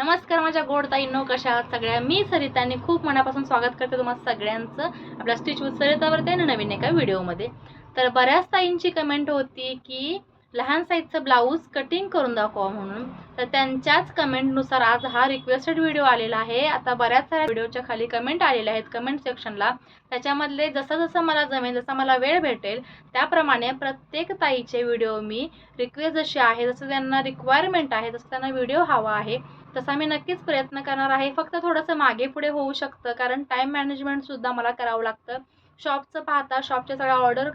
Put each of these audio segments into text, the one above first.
नमस्कार माझ्या गोड ताईंनो, कशा आहात सगळ्या. मी सरिताने खूप मनापासून स्वागत करते तुम्हाला सगळ्यांचं आपल्या स्टिच विथ सरितावरती नवीन एका व्हिडिओमध्ये. तर बऱ्याच ताईंची कमेंट होती की लहान साईजचं ब्लाऊज कटिंग करून दाखवा म्हणून. तर त्यांच्याच कमेंटनुसार आज हा रिक्वेस्टेड व्हिडिओ आलेला आहे. आता बऱ्याच साऱ्या व्हिडिओच्या खाली कमेंट आलेल्या आहेत कमेंट सेक्शनला. त्याच्यामधले जसं मला जमेल, जसा मला वेळ भेटेल त्याप्रमाणे प्रत्येक ताईचे व्हिडिओ मी रिक्वेस्ट जशी आहे, जसं त्यांना रिक्वायरमेंट आहे, जसं त्यांना व्हिडिओ हवा आहे तसा मी नक्कीच प्रयत्न करणार आहे. फक्त थोडंसं मागे पुढे होऊ शकतं कारण टाईम मॅनेजमेंटसुद्धा मला करावं लागतं. शॉपचं पाहता, शॉपच्या सगळ्या ऑर्डर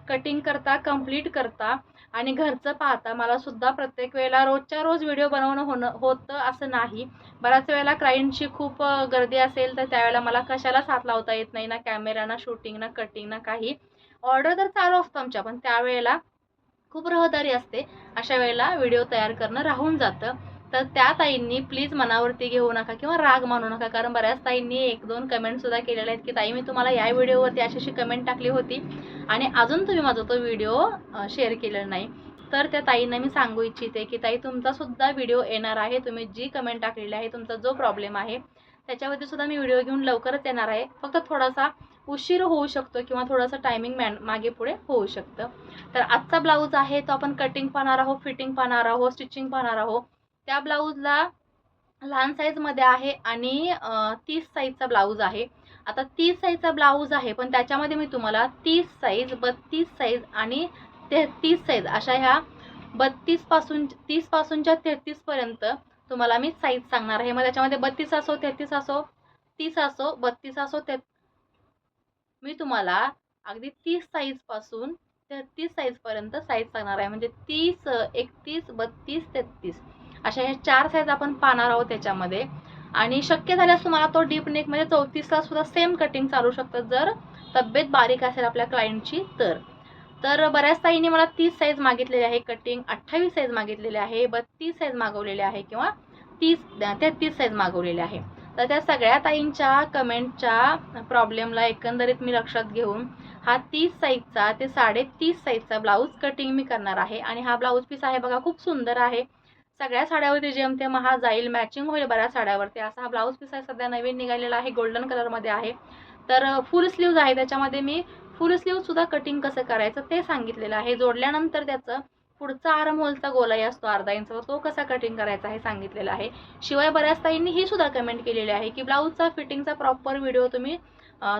कटिंग करता, कंप्लीट करता आणि घरचं पाहता मलासुद्धा प्रत्येक वेळेला रोजच्या रोज व्हिडिओ बनवणं होतं असं नाही. बऱ्याच वेळेला क्लायंटची खूप गर्दी असेल तर त्यावेळेला मला कशालाच हात लावता येत नाही, ना कॅमेरा, ना शूटिंग, ना कटिंग, ना काही. ऑर्डर तर चालू असतं आमच्या, पण त्यावेळेला खूप रहदारी असते. अशा वेळेला व्हिडिओ तयार करणं राहून जातं. तर त्या ताईंनी प्लीज मनावरती घेऊ नका किंवा राग मानू नका, कारण बऱ्याच ताईंनी 1-2 कमेंटसुद्धा केलेल्या आहेत की ताई मी तुम्हाला या व्हिडिओवरती अशी कमेंट टाकली होती आणि अजून तुम्ही माझा तो व्हिडिओ शेअर केलेला नाही. तर त्या ताईंना मी सांगू इच्छिते की ताई तुमचासुद्धा व्हिडिओ येणार आहे. तुम्ही जी कमेंट टाकलेली आहे, तुमचा जो प्रॉब्लेम आहे त्याच्यावरती सुद्धा मी व्हिडिओ घेऊन लवकरच येणार आहे. फक्त थोडासा उशीर होऊ शकतो किंवा थोडंसं टायमिंग मागे पुढे होऊ शकतं. तर आजचा ब्लाऊज आहे तो आपण कटिंग पाहणार आहोत, फिटिंग पाहणार आहोत, स्टिचिंग पाहणार आहोत. त्या ब्लाऊजला लहान साईजमध्ये आहे आणि 30 साईजचा ब्लाऊज आहे. आता 30 साईजचा ब्लाऊज आहे, पण त्याच्यामध्ये मी तुम्हाला 30 साईज, 32 साईज आणि 33 साईज अशा ह्या 32 पासूनच्या 33 पर्यंत तुम्हाला मी साईज सांगणार आहे. मग त्याच्यामध्ये 32 असो, 33 असो, 30 असो, 32 असो, मी तुम्हाला अगदी 30 साईजपासून 33 साईजपर्यंत साईज सांगणार आहे. म्हणजे 30, 31, 32, 33 अशा ह्या 4 साईज आपण पाहणार आहोत त्याच्यामध्ये. आणि शक्य झाल्यास तुम्हाला तो डीप नेकमध्ये 34ला सुद्धा सेम कटिंग चालू शकतं जर तब्येत बारीक असेल आपल्या क्लायंटची तर बऱ्याच ताईंनी मला 30 साईज मागितलेली आहे कटिंग, 28 साईज मागितलेले आहे, 32 साईज मागवलेले आहे किंवा 33 साईज मागवलेले आहे. तर त्या सगळ्या ताईंच्या कमेंटच्या प्रॉब्लेमला एकंदरीत मी लक्षात घेऊन हा 30 साईजचा ते 30.5 साईजचा ब्लाऊज कटिंग मी करणार आहे. आणि हा ब्लाऊज पीस आहे बघा, खूप सुंदर आहे. सगळ्या साड्यावरती जेमतेम हा जाईल, मॅचिंग होईल बऱ्याच साड्यावरती. असा हा ब्लाऊज पीस आहे, सध्या नवीन निघालेला आहे, गोल्डन कलरमध्ये आहे. तर फुल स्लीव्ज आहे, त्याच्यामध्ये मी फुल स्लीव्जसुद्धा कटिंग कसं करायचं ते सांगितलेलं आहे. जोडल्यानंतर त्याचं पुढचा आर्म होलचा गोलाई असतो अर्धा इंचचा, तो कसा कटिंग करायचा हे सांगितलेलं आहे. शिवाय बऱ्याच ताईंनी ही सुद्धा कमेंट केलेली आहे की ब्लाऊजचा फिटिंगचा प्रॉपर व्हिडिओ तुम्ही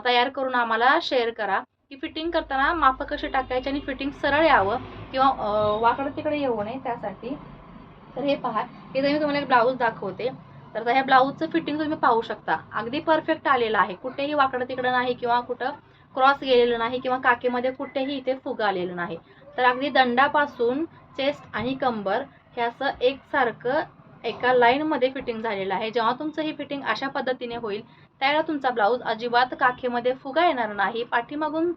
तयार करून आम्हाला शेअर करा की फिटिंग करताना माप कशी टाकायची आणि फिटिंग सरळ यावं किंवा वाकडं तिकडे येऊ नये त्यासाठी. तर हे पहा, हे मी तुम्हाला एक ब्लाऊज दाखवते. तर ह्या ब्लाऊजचं फिटिंग तुम्ही पाहू शकता, अगदी परफेक्ट आलेलं आहे. कुठेही वाकडं तिकडं नाही किंवा कुठं क्रॉस गेलेलं नाही किंवा काकेमध्ये कुठेही इथे फुगा आलेलं नाही. तर अगदी दंडापासून चेस्ट आणि कंबर हे असं एकसारखं एका लाईनमध्ये फिटिंग झालेलं आहे. जेव्हा तुमचं ही फिटिंग अशा पद्धतीने होईल त्यावेळेला तुमचा ब्लाऊज अजिबात काखेमध्ये फुगा येणार नाही, पाठीमागून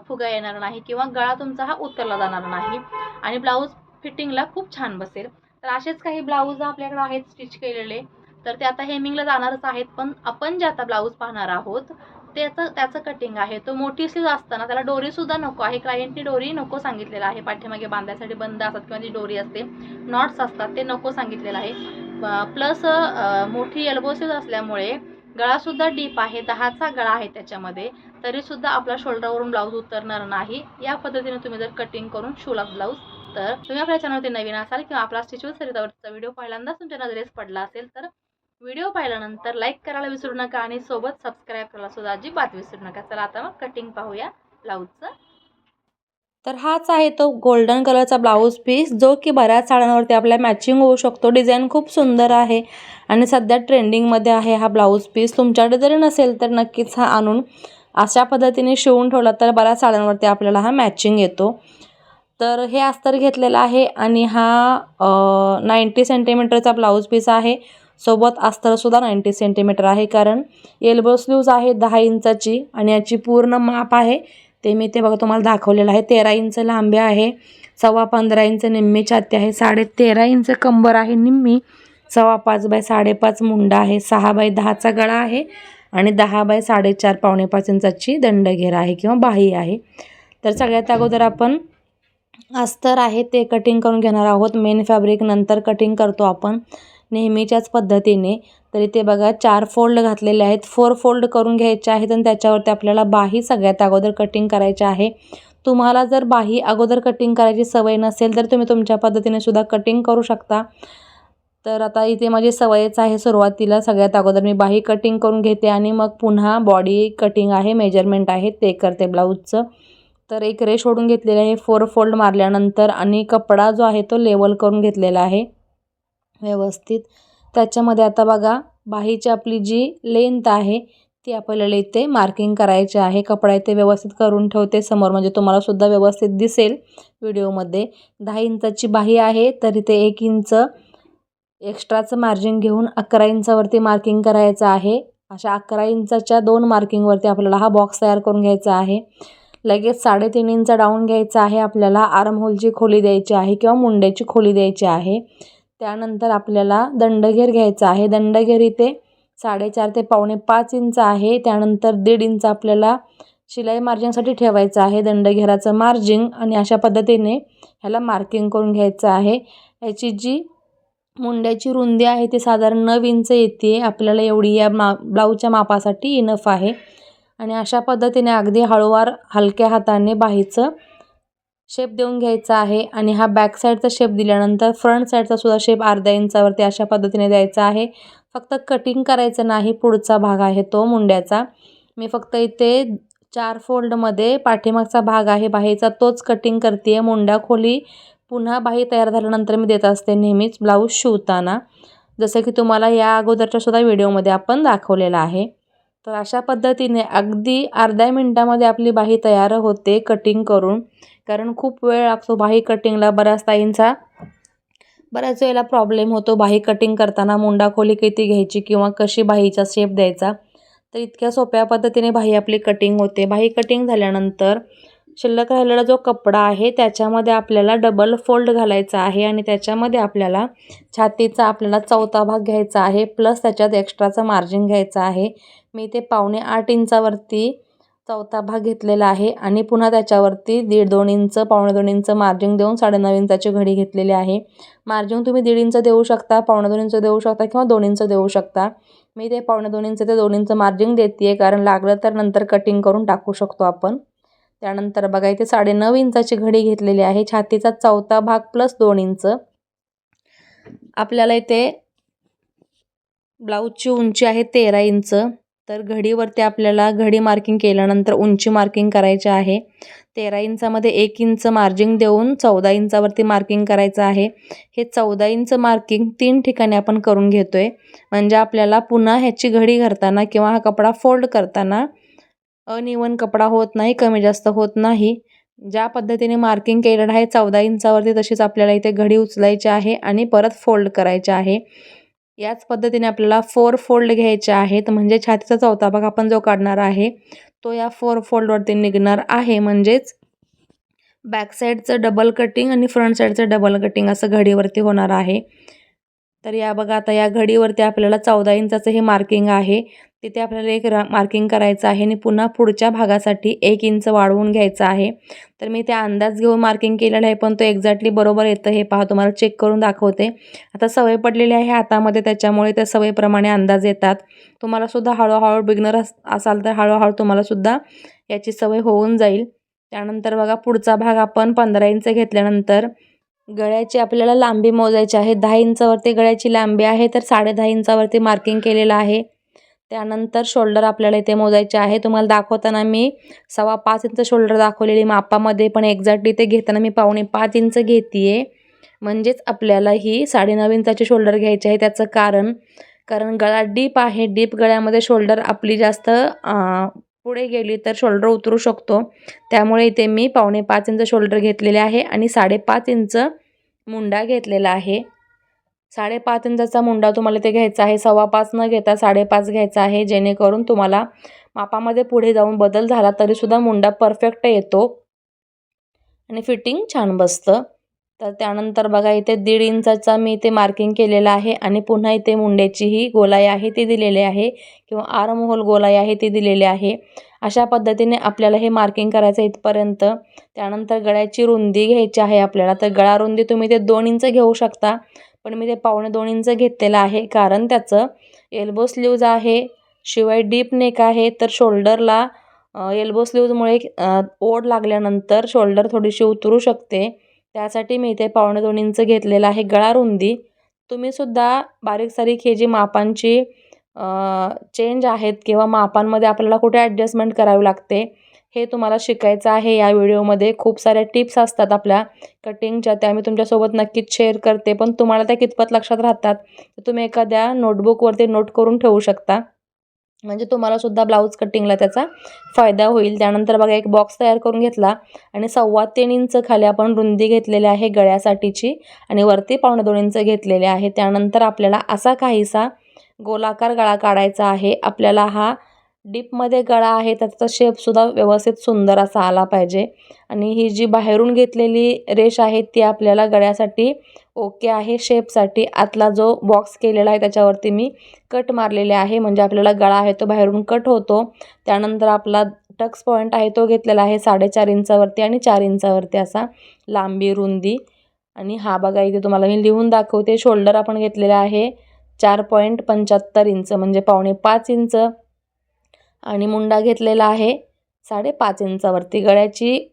फुगा येणार नाही किंवा गळा तुमचा हा उतरला जाणार नाही आणि ब्लाऊज फिटिंगला खूप छान बसेल. तर असेच काही ब्लाऊज आपल्याकडे आहेत स्टिच केलेले, तर ते आता हेमिंगला जाणारच आहेत. पण आपण जे आता ब्लाऊज पाहणार आहोत त्याचं कटिंग आहे. तो मोठी स्लीव असताना त्याला डोरीसुद्धा नको आहे. क्लायंटनी डोरी नको सांगितलेलं आहे, पाठीमागे बांधायसाठी बंद असतात किंवा जी डोरी असते, नॉट्स असतात, ते नको सांगितलेलं आहे. प्लस मोठी एल्बो स्लीव असल्यामुळे गळासुद्धा डीप आहे, 10चा गळा आहे त्याच्यामध्ये, तरीसुद्धा आपला शोल्डरवरून ब्लाऊज उतरणार नाही. या पद्धतीने तुम्ही जर कटिंग करून शिवला ब्लाऊज, तर तुम्ही आपल्या चॅनलवरती नवीन असाल किंवा आपला स्टिच विथ सरितावरचा व्हिडिओ पहिल्यांदाच तुमच्या नजरेस पडला असेल तर व्हिडिओ पाहिल्यानंतर लाईक करायला विसरू नका आणि सोबत सबस्क्राईब करायला सुद्धा अजिबात विसरू नका. चला आता मग कटिंग पाहूया ब्लाऊजचं. तर हाच आहे तो गोल्डन कलरचा ब्लाऊज पीस, जो की बऱ्याच साड्यांवरती आपल्या मॅचिंग होऊ शकतो. डिझाईन खूप सुंदर आहे आणि सध्या ट्रेंडिंगमध्ये आहे हा ब्लाऊज पीस. तुमच्याकडे जरी नसेल तर नक्कीच हा आणून अशा पद्धतीने शिवून ठेवला तर बऱ्याच साड्यांवरती आपल्याला हा मॅचिंग येतो. तर हे अस्तर घेतलेलं आहे आणि हा 90 सेंटीमीटरचा ब्लाऊज पीस आहे. सोबत अस्तरसुद्धा 90 सेंटीमीटर आहे, कारण एल्बो स्लीव्ज आहे 10 इंचाची आणि याची पूर्ण माप आहे ते मी ते बघा तुम्हाला दाखवलेलं आहे. 13 इंच लांबी आहे, 15.25 इंच निम्मी छाती आहे, 13.5 इंच कंबर आहे निम्मी, 5.25 बाय 5.5 मुंडा आहे, 6 बाय 10चा गळा आहे आणि 10 बाय 4.5 पावणे 5 इंचाची दंडघेरा आहे किंवा बाही आहे. तर सगळ्यात अगोदर आपण अस्तर आहे ते कटिंग करून घेणार आहोत. मेन फॅब्रिक नंतर कटिंग करतो आपण. नेहमीच्याच पद्धतीने. तर इथे बघा 4 फोल्ड घातलेले आहेत, 4 फोल्ड करून घ्यायचे आहेत आणि त्याच्यावरती आपल्याला बाही सगळ्यात अगोदर कटिंग करायची आहे. तुम्हाला जर बाही अगोदर कटिंग करायची सवय नसेल तर तुम्ही तुमच्या पद्धतीने सुद्धा कटिंग करू शकता. तर आता इथे माझी सवयच आहे, सुरुवातीला सगळ्यात अगोदर मी बाही कटिंग करून घेते आणि मग पुन्हा बॉडी कटिंग आहे, मेजरमेंट आहे ते करते ब्लाऊजचं. तर एक रेष ओढून घेतलेली आहे 4 फोल्ड मारल्यानंतर आणि कपडा जो आहे तो लेवल करून घेतलेला आहे व्यवस्थित. त्याच्यामध्ये आता बघा बाहीची आपली जी लेंथ आहे ती आपल्याला इथे मार्किंग करायची आहे. कपडा इथे व्यवस्थित करून ठेवते समोर, म्हणजे तुम्हाला सुद्धा व्यवस्थित दिसेल व्हिडिओमध्ये. 10 इंचाची बाही आहे, तर इथे 1 इंच एक्स्ट्राचं मार्जिन घेऊन 11 इंचावरती मार्किंग करायचं आहे. अशा 11 इंचाच्या 2 मार्किंगवरती आपल्याला हा बॉक्स तयार करून घ्यायचा आहे. लगेच 3.5 इंच डाऊन घ्यायचा आहे. आपल्याला आर्म होलची खोली द्यायची आहे किंवा मुंड्याची खोली द्यायची आहे. त्यानंतर आपल्याला दंडघेर घ्यायचा आहे. दंडघेर इथे 4.5 ते 4.25 इंच आहे. त्यानंतर 1.5 इंच आपल्याला शिलाई मार्जिंगसाठी ठेवायचं आहे, दंडघेराचं मार्जिंग. आणि अशा पद्धतीने ह्याला मार्किंग करून घ्यायचं आहे. ह्याची जी मुंड्याची रुंदी आहे ती साधारण 9 इंच येते. आपल्याला एवढी या ब्लाऊजच्या मापासाठी इनफ आहे. आणि अशा पद्धतीने अगदी हळूवार हलक्या हाताने बाहीचं शेप देऊन घ्यायचा आहे. आणि हा बॅक साईडचा शेप दिल्यानंतर फ्रंट साईडचा सुद्धा शेप अर्ध्या इंचावरती अशा पद्धतीने द्यायचा आहे. फक्त कटिंग करायचं नाही, पुढचा भाग आहे तो मुंड्याचा. मी फक्त इथे 4 फोल्डमध्ये पाठीमागचा भाग आहे बाहीचा तोच कटिंग करते. मुंड्या खोली पुन्हा बाही तयार झाल्यानंतर मी देत असते नेहमीच ब्लाऊज शिवताना, जसं की तुम्हाला या अगोदरच्या सुद्धा व्हिडिओमध्ये आपण दाखवलेलं आहे. तर अशा पद्धतीने अगदी अर्ध्या मिनटामध्ये आपली बाही तयार होते कटिंग करून. कारण खूप वेळ लागतो बाही कटिंगला. बऱ्याच वेळेला प्रॉब्लेम होतो बाही कटिंग करताना, मुंडा खोली किती घ्यायची किंवा कशी बाहीचा शेप द्यायचा. तर इतक्या सोप्या पद्धतीने बाही आपली कटिंग होते. बाही कटिंग झाल्यानंतर शिल्लक राहिलेला जो कपडा आहे त्याच्यामध्ये आपल्याला डबल फोल्ड घालायचा आहे आणि त्याच्यामध्ये आपल्याला छातीचा आपल्याला 4था भाग घ्यायचा आहे, प्लस त्याच्यात एक्स्ट्राचं मार्जिन घ्यायचं आहे. मी ते 1.25 इंचावरती 4था भाग घेतलेला आहे आणि पुन्हा त्याच्यावरती 1.5-2 इंच 1.25 इंच मार्जिन देऊन 9.5 इंचाची घडी घेतलेली आहे. मार्जिन तुम्ही 1.5 इंच देऊ शकता, 1.25 इंच देऊ शकता किंवा 2 इंच देऊ शकता. मी ते 1.25 इंच ते 2 इंच मार्जिन देते, कारण लागलं तर नंतर कटिंग करून टाकू शकतो आपण. त्यानंतर बघा इथे 9.5 इंचाची घडी घेतलेली आहे. छातीचा 4था भाग प्लस 2 इंच. आपल्याला इथे ब्लाऊजची उंची आहे 13 इंच. तर घडीवरती आपल्याला घडी मार्किंग केल्यानंतर उंची मार्किंग करायची आहे. 13 इंचामध्ये 1 इंच मार्जिन देऊन 14 इंचावरती मार्किंग करायचं आहे. हे 14 इंच मार्किंग 3 ठिकाणी आपण करून घेतोय, म्हणजे आपल्याला पुन्हा ह्याची घडी घालताना किंवा हा कपडा फोल्ड करताना अनइवन कपडा होत नाही, कमी जास्त होत नाही. ज्या पद्धतीने मार्किंग केलेलं आहे 14 इंचावरती तशीच आपल्याला इथे घडी उचलायची आहे आणि परत फोल्ड करायचे आहे. याच पद्धतीने आपल्याला 4 फोल्ड घ्यायचे आहेत, म्हणजे छातीचा 4था भाग आपण जो काढणार आहे तो या 4 फोल्डवरती निघणार आहे. म्हणजेच बॅक साईडचं डबल कटिंग आणि फ्रंट साईडचं डबल कटिंग असं घडीवरती होणार आहे. तर या बघा आता या घडीवरती आपल्याला 14 इंचाचं हे मार्किंग आहे, तिथे आपल्याला एक मार्किंग करायचं आहे आणि पुन्हा पुढच्या भागासाठी 1 इंच वाढवून घ्यायचं आहे. तर मी ते अंदाज घेऊन मार्किंग केलेलं आहे, पण तो एक्झॅक्टली बरोबर येतं हे पहा, तुम्हाला चेक करून दाखवते. आता सवय पडलेली आहे हातामध्ये, त्याच्यामुळे त्या सवयीप्रमाणे अंदाज येतात. तुम्हाला सुद्धा हळूहळू बिगनर असाल तर हळूहळू तुम्हाला सुद्धा याची सवय होऊन जाईल. त्यानंतर बघा पुढचा भाग आपण 15 इंच घेतल्यानंतर गळ्याची आपल्याला लांबी मोजायची आहे. 10 इंचावरती गळ्याची लांबी आहे, तर 10.5 इंचावरती मार्किंग केलेलं आहे. त्यानंतर शोल्डर आपल्याला इथे मोजायचे आहे. तुम्हाला दाखवताना मी 5.25 इंच शोल्डर दाखवलेली मापामध्ये, पण एक्झॅक्टली इथे घेताना मी 4.25 इंच घेते. म्हणजेच आपल्याला ही 9.5 इंचाची शोल्डर घ्यायची आहे. त्याचं कारण गळा डीप आहे. डीप गळ्यामध्ये शोल्डर आपली जास्त पुढे गेली तर शोल्डर उतरू शकतो. त्यामुळे इथे मी 4.25 इंच शोल्डर घेतलेले आहे आणि 5.5 इंच मुंडा घेतलेला आहे. 5.5 इंचाचा मुंडा तुम्हाला इथे घ्यायचा आहे. 5.25 न घेता 5.5 घ्यायचा आहे, जेणेकरून तुम्हाला मापामध्ये पुढे जाऊन बदल झाला तरीसुद्धा मुंडा परफेक्ट येतो आणि फिटिंग छान बसतं. तर त्यानंतर बघा इथे 1.5 इंचाचा मी इथे मार्किंग केलेलं आहे आणि पुन्हा इथे मुंड्याची ही गोलाई आहे ती दिलेली आहे किंवा आर्म होल गोलाई आहे ती दिलेली आहे. अशा पद्धतीने आपल्याला हे मार्किंग करायचं इथपर्यंत. त्यानंतर गळ्याची रुंदी घ्यायची आहे आपल्याला. तर गळा रुंदी तुम्ही ते 2 इंच घेऊ शकता, पण मी ते 1.25 इंच घेतलेलं आहे, कारण त्याचं एल्बो स्लीव्ज आहे, शिवाय डीप नेक आहे. तर शोल्डरला एल्बो स्लीव्जमुळे ओढ लागल्यानंतर शोल्डर थोडीशी उतरू शकते, त्यासाठी मी इथे 1.25 इंच घेतलेलं आहे. गळा रुंदी तुम्हीसुद्धा बारीक सारीक हे जी मापांची चेंज आहेत किंवा मापांमध्ये आपल्याला कुठे ॲडजस्टमेंट करावी लागते हे तुम्हाला शिकायचं आहे. या व्हिडिओमध्ये खूप साऱ्या टिप्स असतात आपल्या कटिंगच्या, त्या मी तुमच्यासोबत नक्कीच शेअर करते. पण तुम्हाला त्या कितपत लक्षात राहतात तर तुम्ही एखाद्या नोटबुकवरती नोट करून ठेवू शकता, म्हणजे तुम्हाला सुद्धा ब्लाऊज कटिंगला त्याचा फायदा होईल. त्यानंतर बघा एक बॉक्स तयार करून घेतला आणि 3.25 इंच खाली आपण रुंदी घेतलेली आहे गळ्यासाठीची आणि वरती 1.25 इंच घेतलेले आहे. त्यानंतर आपल्याला असा काहीसा गोलाकार गळा काढायचा आहे. आपल्याला हा डीपमध्ये गळा आहे, त्याचा शेपसुद्धा व्यवस्थित सुंदर असा आला पाहिजे. आणि ही जी बाहेरून घेतलेली रेष आहे ती आपल्याला गळ्यासाठी ओके आहे. शेपसाठी आतला जो बॉक्स केलेला आहे त्याच्यावरती मी कट मारलेले आहे, म्हणजे आपल्याला गळा आहे तो बाहेरून कट होतो. त्यानंतर आपला टक्स पॉईंट आहे तो घेतलेला आहे 4.5 इंचावरती आणि 4 इंचावरती असा लांबी रुंदी. आणि हा बघा इथे तुम्हाला मी लिहून दाखवते. शोल्डर आपण घेतलेला आहे 4.75 इंच म्हणजे 4.25 इंच आणि मुंडा घेतलेला आहे 5.5 इंचावरती. गळ्याची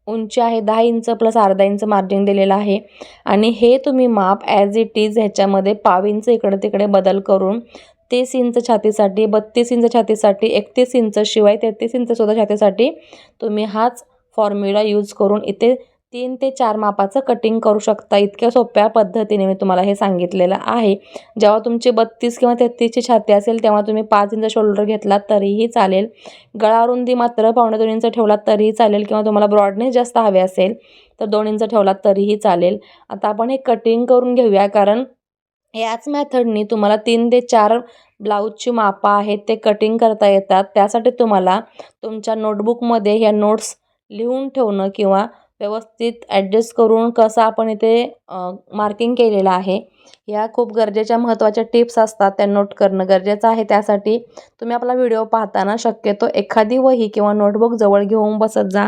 उंची आहे 10 इंच प्लस अर्धा इंच मार्जिन दिलेलं आहे. आणि हे तुम्ही माप ॲज इट इज ह्याच्यामध्ये 1/2 इंच इकडे तिकडे बदल करून 30 इंच छातीसाठी, 32 इंच छातीसाठी, 31 इंच शिवाय 33 इंचसुद्धा छातीसाठी तुम्ही हाच फॉर्म्युला यूज करून इथे 3 ते 4 मापाचं कटिंग करू शकता. इतक्या सोप्या पद्धतीने मी तुम्हाला हे सांगितलेलं आहे. जेव्हा तुमची 32 किंवा 33ची छाती असेल तेव्हा तुम्ही 5 इंच शोल्डर घेतला तरीही चालेल. गळा रुंदी मात्र 1.25 इंच ठेवला तरीही चालेल, किंवा तुम्हाला ब्रॉडनेस जास्त हवे असेल तर 2 इंच ठेवला तरीही चालेल. आता आपण हे कटिंग करून घेऊया, कारण याच मेथडनी तुम्हाला 3 ते 4 ब्लाऊजची मापं आहेत ते कटिंग करता येतात. त्यासाठी तुम्हाला तुमच्या नोटबुकमध्ये ह्या नोट्स लिहून ठेवणं किंवा व्यवस्थित ॲडजस्ट करून कसं आपण इथे मार्किंग केलेलं आहे ह्या खूप गरजेच्या महत्त्वाच्या टिप्स असतात, त्या नोट करणं गरजेचं आहे. त्यासाठी तुम्ही आपला व्हिडिओ पाहताना शक्यतो एखादी वही किंवा नोटबुक जवळ घेऊन बसत जा,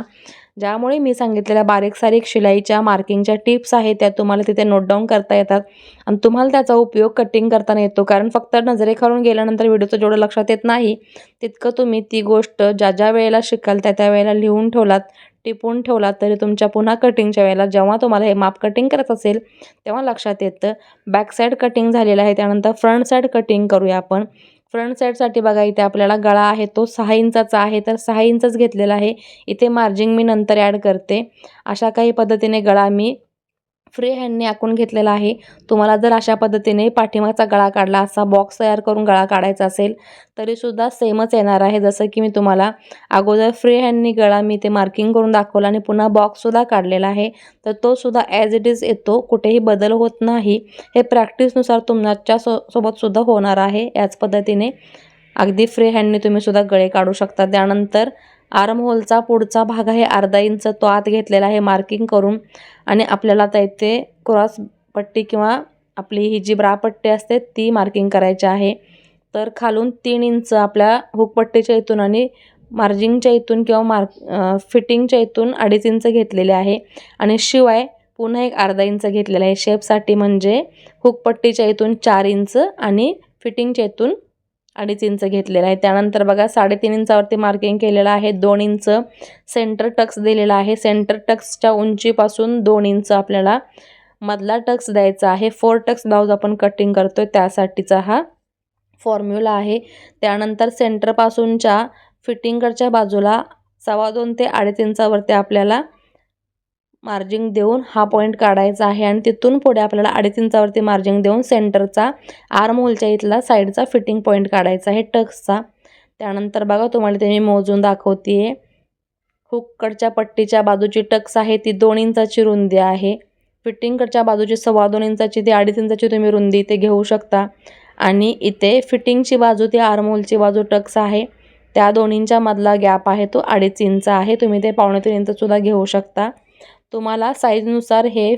ज्यामुळे मी सांगितलेल्या बारीक सारीक शिलाईच्या मार्किंगच्या टिप्स आहेत त्या तुम्हाला तिथे नोट डाऊन करता येतात आणि तुम्हाला त्याचा उपयोग कटिंग करताना येतो. कारण फक्त नजरेखालून गेल्यानंतर व्हिडिओचं जेवढं लक्षात येत नाही तितकं तुम्ही ती गोष्ट ज्या ज्या वेळेला शिकाल त्या वेळेला लिहून ठेवलात, टिपून ठेवलात तरी तुमच्या पुन्हा कटिंगच्या वेळेला जेव्हा तुम्हाला हे माप कटिंग करायचं असेल तेव्हा लक्षात येतं. बॅक साईड कटिंग झालेलं आहे, त्यानंतर फ्रंट साईड कटिंग करूया आपण. फ्रंट साईडसाठी बघा इथे आपल्याला गळा आहे तो 6 इंचाचा आहे, तर 6 इंचच घेतलेला आहे. इथे मार्जिंग मी नंतर ॲड करते. अशा काही पद्धतीने गळा मी फ्री हँडने आखून घेतलेला आहे. तुम्हाला जर अशा पद्धतीने पाठीमागचा गळा काढला, असा बॉक्स तयार करून गळा काढायचा असेल तरीसुद्धा सेमच येणार आहे. जसं की मी तुम्हाला अगोदर फ्री हँडनी गळा मी ते मार्किंग करून दाखवला आणि पुन्हा बॉक्ससुद्धा काढलेला आहे, तर तो सुद्धा ॲज इट इज येतो, कुठेही बदल होत नाही. हे प्रॅक्टिसनुसार तुमच्या सोबतसुद्धा होणार आहे. याच पद्धतीने अगदी फ्री हँडने तुम्ही सुद्धा गळे काढू शकता. त्यानंतर आर्म होलचा पुढचा भाग आहे अर्धा इंच, तो आत घेतलेला आहे मार्किंग करून. आणि आपल्याला आता इथे क्रॉस पट्टी किंवा आपली ही जी ब्रा पट्टी असते ती मार्किंग करायची आहे. तर खालून 3 इंच आपल्या हुकपट्टीच्या इथून आणि मार्जिंगच्या इथून किंवा फिटिंगच्या इथून 2.5 इंच घेतलेले आहे आणि शिवाय पुन्हा एक अर्धा इंच घेतलेला आहे शेपसाठी, म्हणजे हुकपट्टीच्या इथून 4 इंच आणि फिटिंगच्या इथून 2.5 इंच घेतलेला आहे. त्यानंतर बघा 3.5 इंचावरती मार्किंग केलेलं आहे. 2 इंच सेंटर टक्स दिलेला आहे. सेंटर टक्सच्या उंचीपासून 2 इंच आपल्याला मधला टक्स द्यायचा आहे. 4 टक्स ब्लाऊज आपण कटिंग करतोय त्यासाठीचा हा फॉर्म्युला आहे. त्यानंतर सेंटरपासूनच्या फिटिंगकडच्या बाजूला 2.25 ते 2.5 इंचावरती आपल्याला मार्जिंग देऊन हा पॉईंट काढायचा आहे आणि तिथून पुढे आपल्याला 2.5 इंचावरती मार्जिंग देऊन सेंटरचा आर्म होलच्या इथला साईडचा फिटिंग पॉईंट काढायचा आहे टक्सचा. त्यानंतर बघा तुम्हाला ते मी मोजून दाखवते. हुककडच्या पट्टीच्या बाजूची टक्स आहे ती 2 इंचाची रुंदी आहे. फिटिंगकडच्या बाजूची 2.25 इंचाची ती 2.5 इंचाची तुम्ही रुंदी इथे घेऊ शकता. आणि इथे फिटिंगची बाजू ती आर्म होलची बाजू टक्स आहे, त्या दोन्हींच्या मधला गॅप आहे तो 2.5 इंच आहे. तुम्ही ते 2.25 इंचसुद्धा घेऊ शकता. तुम्हाला साईजनुसार हे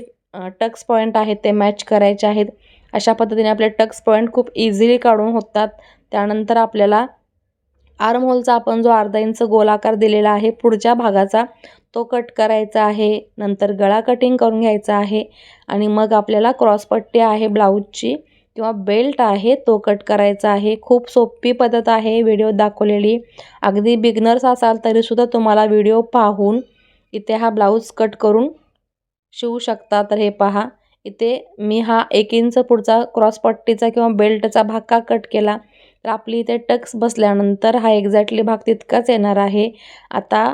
टक्स पॉईंट आहेत ते मॅच करायचे आहेत. अशा पद्धतीने आपले टक्स पॉईंट खूप इझिली काढून होतात. त्यानंतर आपल्याला आर्म होलचा आपण जो अर्धा इंच गोलाकार दिलेला आहे पुढच्या भागाचा तो कट करायचा आहे. नंतर गळा कटिंग करून घ्यायचा आहे आणि मग आपल्याला क्रॉसपट्टी आहे ब्लाऊजची किंवा बेल्ट आहे तो कट करायचा आहे. खूप सोपी पद्धत आहे व्हिडिओ दाखवलेली. अगदी बिगनर्स असाल तरीसुद्धा तुम्हाला व्हिडिओ पाहून इथे हा ब्लाऊज कट करून शिवू शकता. तर हे पहा, इथे मी हा 1 इंच पुढचा क्रॉसपट्टीचा किंवा बेल्टचा भाग का कट केला, तर आपली इथे टक्स बसल्यानंतर हा एक्झॅक्टली भाग तितकाच येणार आहे. आता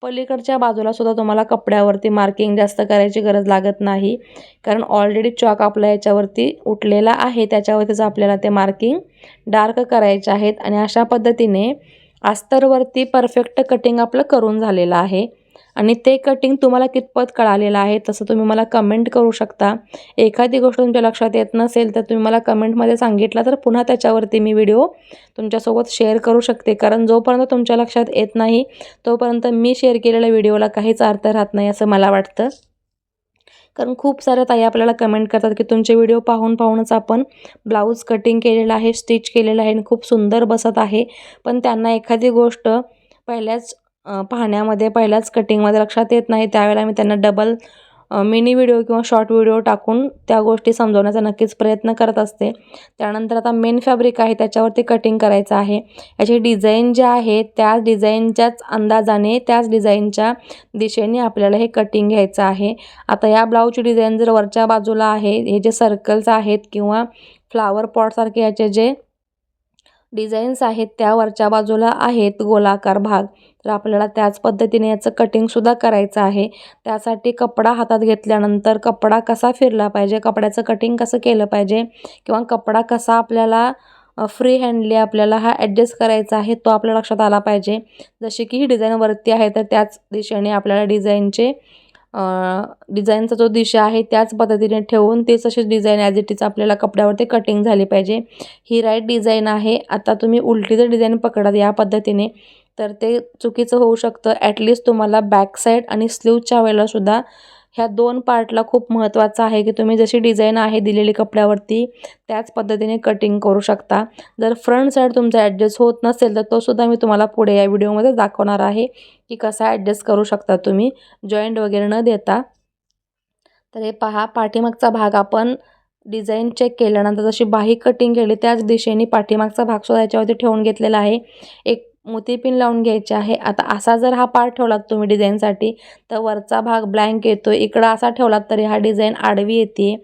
पलीकडच्या बाजूला सुद्धा तुम्हाला कपड्यावरती मार्किंग जास्त करायची गरज लागत नाही, कारण ऑलरेडी चॉक आपला याच्यावरती उठलेला आहे. त्याच्यावरतीच आपल्याला ते मार्किंग डार्क करायचे आहेत आणि अशा पद्धतीने अस्तरवरती परफेक्ट कटिंग आपलं करून झालेलं आहे. आणि ते कटिंग तुम्हाला कितपत कळालेलं आहे तसं तुम्ही मला कमेंट करू शकता. एखादी गोष्ट तुमच्या लक्षात येत नसेल तर तुम्ही मला कमेंटमध्ये सांगितलं तर पुन्हा त्याच्यावरती मी व्हिडिओ तुमच्यासोबत शेअर करू शकते. कारण जोपर्यंत तुमच्या लक्षात येत नाही तोपर्यंत मी शेअर केलेल्या व्हिडिओला काहीच अर्थ राहत नाही असं मला वाटतं. कारण खूप साऱ्या ताई आपल्याला कमेंट करतात की तुमचे व्हिडिओ पाहूनच आपण ब्लाऊज कटिंग केलेलं आहे, स्टिच केलेलं आहे आणि खूप सुंदर बसत आहे. पण त्यांना एखादी गोष्ट पहिल्याच पाहण्यामध्ये पहिल्याच कटिंगमध्ये लक्षात येत नाही, त्यावेळेला मी त्यांना डबल मिनी व्हिडिओ किंवा शॉर्ट व्हिडिओ टाकून त्या गोष्टी समजवण्याचा नक्कीच प्रयत्न करत असते. त्यानंतर आता मेन फॅब्रिक आहे त्याच्यावरती कटिंग करायचं आहे. याची डिझाईन जे आहे त्या डिझाईनच्याच अंदाजाने त्याच डिझाईनच्या दिशेने आपल्याला हे कटिंग घ्यायचं आहे. आता या ब्लाऊजची डिझाईन जर वरच्या बाजूला आहे, हे जे सर्कल्स आहेत किंवा फ्लावर पॉटसारखे याचे जे डिझाईन्स आहेत त्या वरच्या बाजूला आहेत गोलाकार भाग, तर आपल्याला त्याच पद्धतीने याचं कटिंगसुद्धा करायचं आहे. त्यासाठी कपडा हातात घेतल्यानंतर कपडा कसा फिरला पाहिजे, कपड्याचं कटिंग कसं केलं पाहिजे किंवा कपडा कसा आपल्याला फ्री हँडली आपल्याला हा ॲडजस्ट करायचा आहे तो आपल्या लक्षात आला पाहिजे. जशी की ही डिझाईन वरती आहे तर त्याच दिशेने आपल्याला डिझाईनचा जो दिशा आहे त्याच पद्धतीने ठेवून तेच अशीच डिझाईन ॲज इट इज आपल्याला कपड्यावरती कटिंग झाली पाहिजे. ही राईट डिझाईन आहे. आता तुम्ही उलटी जर डिझाईन पकडत या पद्धतीने तर ते चुकीचं होऊ शकतं. ॲटलिस्ट तुम्हाला बॅक साईड आणि स्लीवच्या वेळेलासुद्धा ह्या 2 पार्टला खूप महत्त्वाचं आहे की तुम्ही जशी डिझाईन आहे दिलेली कपड्यावरती त्याच पद्धतीने कटिंग करू शकता. जर फ्रंट साईड तुमचा ॲडजस्ट होत नसेल तर तोसुद्धा मी तुम्हाला पुढे या व्हिडिओमध्ये दाखवणार आहे की कसा ॲडजस्ट करू शकता तुम्ही जॉईंट वगैरे न देता. तर हे पहा, पाठीमागचा भाग आपण डिझाईन चेक केल्यानंतर जशी बाही कटिंग केली त्याच दिशेने पाठीमागचा भागसुद्धा याच्यावरती ठेवून घेतलेला आहे. एक मोती पिन लावून घ्यायचे आहे. आता असा जर हा पार्ट ठेवलात तुम्ही डिझाईनसाठी तर वरचा भाग ब्लँक येतो. इकडं असा ठेवलात तरी हा डिझाईन आडवी येते.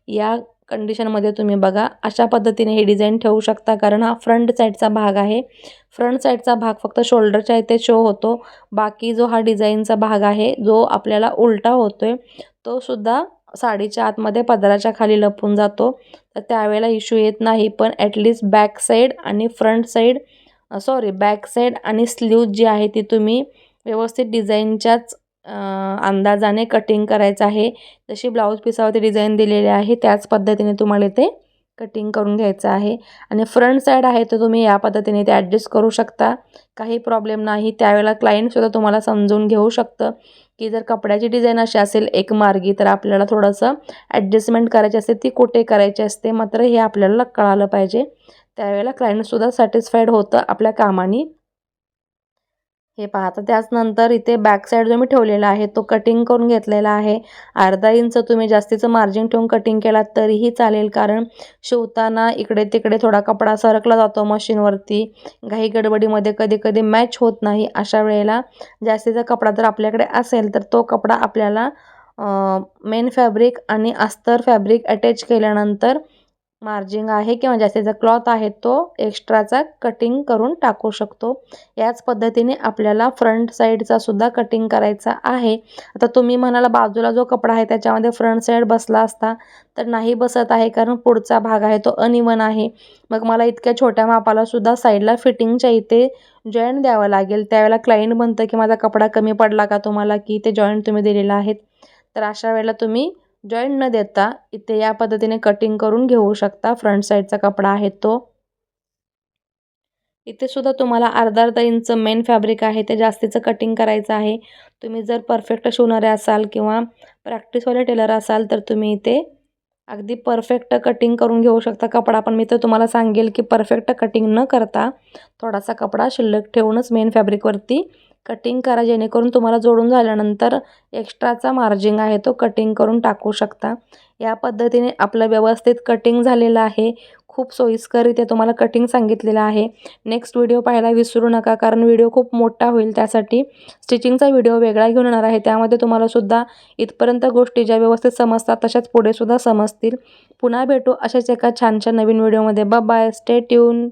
या कंडिशनमध्ये तुम्ही बघा अशा पद्धतीने हे डिझाईन ठेवू शकता, कारण हा फ्रंट साईडचा भाग आहे. फ्रंट साईडचा भाग फक्त शोल्डरच्या इथे शो होतो. बाकी जो हा डिझाईनचा भाग आहे जो आपल्याला उलटा होतोय तो सुद्धा साडीच्या आतमध्ये पदराच्या खाली लपून जातो. तर त्यावेळेला इश्यू येत नाही. पण ॲटलिस्ट बॅक साईड आणि बॅक साईड आणि स्लीव जी आहे ती तुम्ही व्यवस्थित डिझाईनच्याच अंदाजाने कटिंग करायचं आहे. जशी ब्लाऊज पिसावरती डिझाईन दिलेली आहे त्याच पद्धतीने तुम्हाला ते कटिंग करून घ्यायचं आहे. आणि फ्रंट साईड आहे तर तुम्ही या पद्धतीने ते ॲडजस्ट करू शकता, काही प्रॉब्लेम नाही. त्यावेळेला क्लायंटसुद्धा तुम्हाला समजून घेऊ शकतं की जर कपड्याची डिझाईन अशी असेल एकमार्गी तर आपल्याला थोडंसं ॲडजस्टमेंट करायची असते, ती कुठे करायची असते मात्र हे आपल्याला कळालं पाहिजे. त्यावेळेला क्लायंटसुद्धा सॅटिस्फाईड होतं आपल्या कामाने. हे पहा, आता त्याचनंतर इथे बॅक साईड जो मी ठेवलेला आहे तो कटिंग करून घेतलेला आहे. अर्धा इंच तुम्ही जास्तीचं मार्जिन ठेवून कटिंग केलात तरीही चालेल, कारण शिवताना इकडे तिकडे थोडा कपडा सरकला जातो मशीनवरती. घाई गडबडीमध्ये कधी कधी मॅच होत नाही. अशा वेळेला जास्तीचा कपडा जर आपल्याकडे असेल तर तो कपडा आपल्याला मेन फॅब्रिक आणि अस्तर फॅब्रिक अटॅच केल्यानंतर मार्जिंग आहे किंवा जास्तीचा क्लॉथ आहे तो एक्स्ट्राचा कटिंग करून टाकू शकतो. याच पद्धतीने आपल्याला फ्रंट साईडचा सुद्धा कटिंग करायचा आहे. आता तुम्ही म्हणाला बाजूला जो कपडा आहे त्याच्यामध्ये फ्रंट साईड बसला असता, तर नाही बसत आहे कारण पुढचा भाग आहे तो अनइवन आहे. मग मला इतक्या छोट्या मापाला सुद्धा साईडला फिटिंगच्या इथे जॉईंट द्यावं लागेल. त्यावेळेला क्लायंट म्हणतं की माझा कपडा कमी पडला का तुम्हाला, की ते जॉईंट तुम्ही दिलेला आहेत. तर अशा वेळेला तुम्ही जॉईंट न देता इथे या पद्धतीने कटिंग करून घेऊ शकता. फ्रंट साईडचा कपडा आहे तो. इथे सुद्धा तुम्हाला अर्धा इंच मेन फॅब्रिक आहे ते जास्तीचं कटिंग करायचं आहे. तुम्ही जर परफेक्ट शिवणारे असाल किंवा प्रॅक्टिसवाले टेलर असाल तर तुम्ही इथे अगदी परफेक्ट कटिंग करून घेऊ शकता कपडा. पण मी तर तुम्हाला सांगेल की परफेक्ट कटिंग न करता थोडासा कपडा शिल्लक ठेवूनच मेन फॅब्रिकवरती कटिंग करा, जेणेकरून तुम्हाला जोडून झाल्यानंतर एक्स्ट्राचा मार्जिन आहे तो कटिंग करून टाकू शकता. या पद्धतीने आपलं व्यवस्थित कटिंग झालेलं आहे. खूप सोयीस्कररित्या तुम्हाला कटिंग सांगितलेलं आहे. नेक्स्ट व्हिडिओ पाहायला विसरू नका, कारण व्हिडिओ खूप मोठा होईल. त्यासाठी स्टिचिंगचा व्हिडिओ वेगळा घेऊन येणार आहे. त्यामध्ये तुम्हाला सुद्धा इथपर्यंत गोष्टी ज्या व्यवस्थित समजतात तशाच पुढे सुद्धा समजतील. पुन्हा भेटू अशाच एका छानशा नवीन व्हिडिओमध्ये. Bye bye, stay tune.